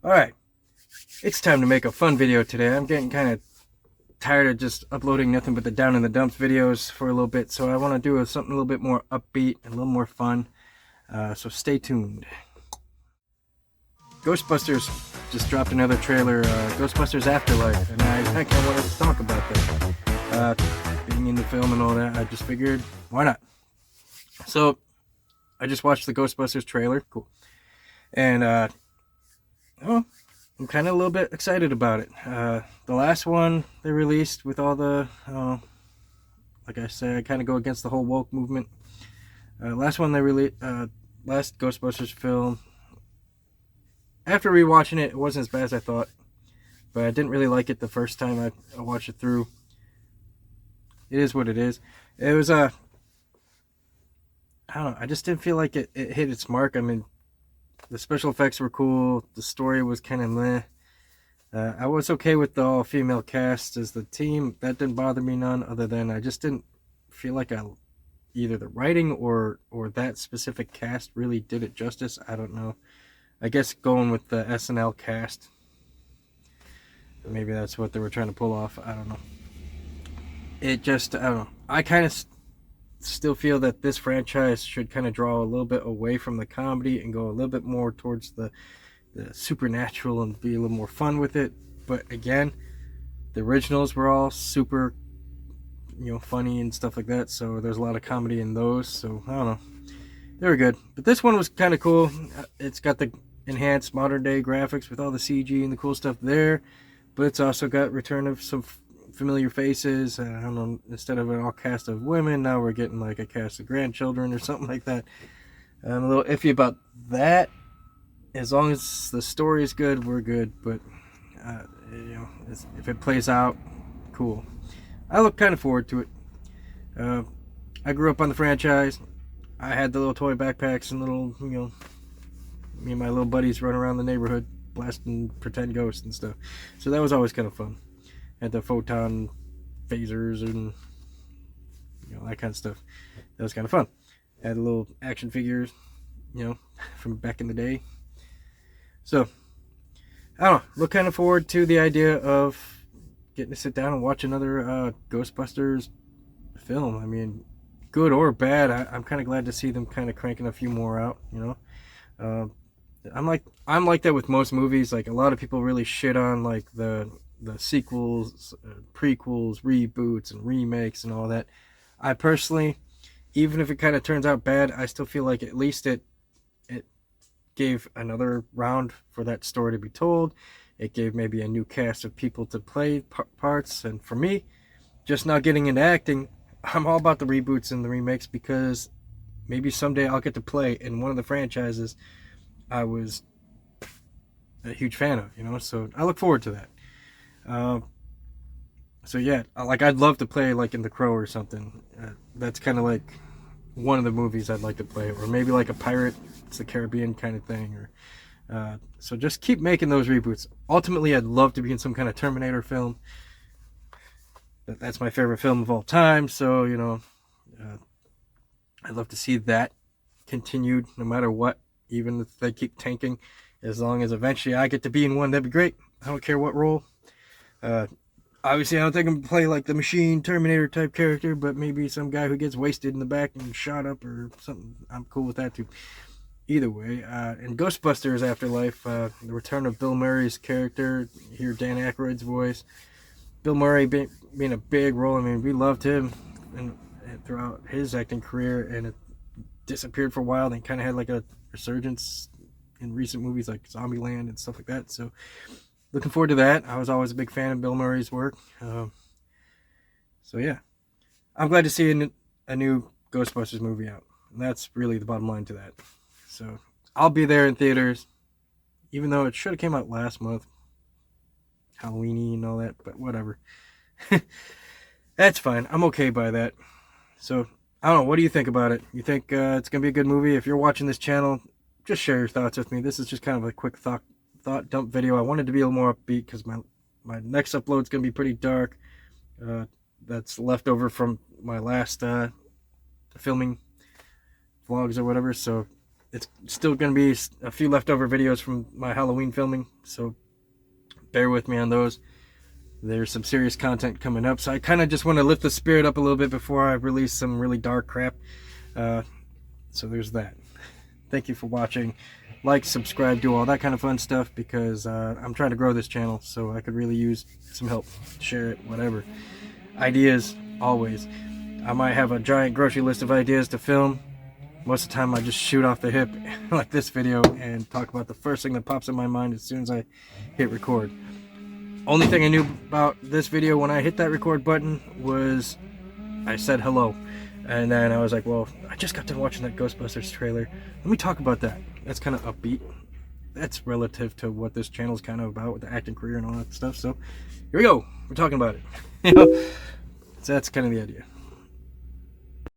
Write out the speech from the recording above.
Alright, it's time to make a fun video today. I'm getting kind of tired of just uploading nothing but the down in the dumps videos for a little bit, so I want to do something a little bit more upbeat and a little more fun. So stay tuned. Ghostbusters just dropped another trailer, Ghostbusters Afterlife, and I kind of wanted to talk about that. Being in the film and all that, I just figured, why not? So, I just watched the Ghostbusters trailer, cool, and I'm kind of a little bit excited about it. The last one they released with all the, like I said, I kind of go against the whole woke movement. Last one they released, last Ghostbusters film, after rewatching it, it wasn't as bad as I thought, but I didn't really like it the first time I watched it through. It is what it is. It was I don't know, I just didn't feel like it hit its mark. I mean, the special effects were cool, the story was kind of meh. I was okay with the all-female cast as the team. That didn't bother me none, other than I just didn't feel like either the writing or that specific cast really did it justice. I don't know. I guess going with the SNL cast, maybe that's what they were trying to pull off. I don't know. It just, I don't know. I kind of still feel that this franchise should kind of draw a little bit away from the comedy and go a little bit more towards the supernatural and be a little more fun with it. But again, the originals were all super, funny and stuff like that. So there's a lot of comedy in those. So I don't know. They were good. But this one was kind of cool. It's got the enhanced modern day graphics with all the CG and the cool stuff there. But it's also got return of some familiar faces. I don't know, instead of an all cast of women, now we're getting like a cast of grandchildren or something like that. I'm a little iffy about that. As long as the story is good, we're good. But if it plays out, cool. I look kind of forward to it. I grew up on the franchise. I had the little toy backpacks and little, me and my little buddies run around the neighborhood blasting pretend ghosts and stuff. So that was always kind of fun. Had the photon phasers and that kind of stuff. That was kind of fun. Had little action figures, from back in the day. So I don't know. Look kind of forward to the idea of getting to sit down and watch another Ghostbusters film. I mean, good or bad, I'm kind of glad to see them kind of cranking a few more out. I'm like that with most movies. Like, a lot of people really shit on like the sequels, prequels, reboots, and remakes and all that. I personally, even if it kind of turns out bad, I still feel like at least it gave another round for that story to be told. It gave maybe a new cast of people to play parts. And for me, just not getting into acting, I'm all about the reboots and the remakes, because maybe someday I'll get to play in one of the franchises I was a huge fan of, so I look forward to that. So yeah, like, I'd love to play like in The Crow or something. That's kind of like one of the movies I'd like to play, or maybe like a Pirates of the Caribbean kind of thing. Or so just keep making those reboots. Ultimately, I'd love to be in some kind of Terminator film. That's my favorite film of all time. So I'd love to see that continued, no matter what. Even if they keep tanking, as long as eventually I get to be in one, that'd be great. I don't care what role. Obviously, I don't think I'm gonna play like the Machine Terminator type character, but maybe some guy who gets wasted in the back and shot up or something. I'm cool with that too. Either way, and Ghostbusters Afterlife, the return of Bill Murray's character, hear Dan Aykroyd's voice. Bill Murray being a big role. I mean, we loved him and throughout his acting career, and it disappeared for a while. Then kind of had like a resurgence in recent movies like Zombieland and stuff like that. So looking forward to that. I was always a big fan of Bill Murray's work. So yeah, I'm glad to see a new Ghostbusters movie out. And that's really the bottom line to that. So I'll be there in theaters, even though it should have came out last month. Halloweeny and all that, but whatever. That's fine. I'm okay by that. So I don't know. What do you think about it? You think it's going to be a good movie? If you're watching this channel, just share your thoughts with me. This is just kind of a quick thought dump video. I wanted to be a little more upbeat because my next upload is going to be pretty dark. That's left over from my last filming vlogs or whatever. So it's still going to be a few leftover videos from my Halloween filming, so bear with me on those. There's some serious content coming up, so I kind of just want to lift the spirit up a little bit before I release some really dark crap. So there's that. Thank you for watching. Like, subscribe, do all that kind of fun stuff, because I'm trying to grow this channel, so I could really use some help. Share it, whatever. Ideas, always. I might have a giant grocery list of ideas to film. Most of the time I just shoot off the hip like this video and talk about the first thing that pops in my mind as soon as I hit record. Only thing I knew about this video when I hit that record button was I said hello. And then I was like, well, I just got done watching that Ghostbusters trailer. Let me talk about that. That's kind of upbeat. That's relative to what this channel is kind of about with the acting career and all that stuff. So here we go. We're talking about it. So that's kind of the idea.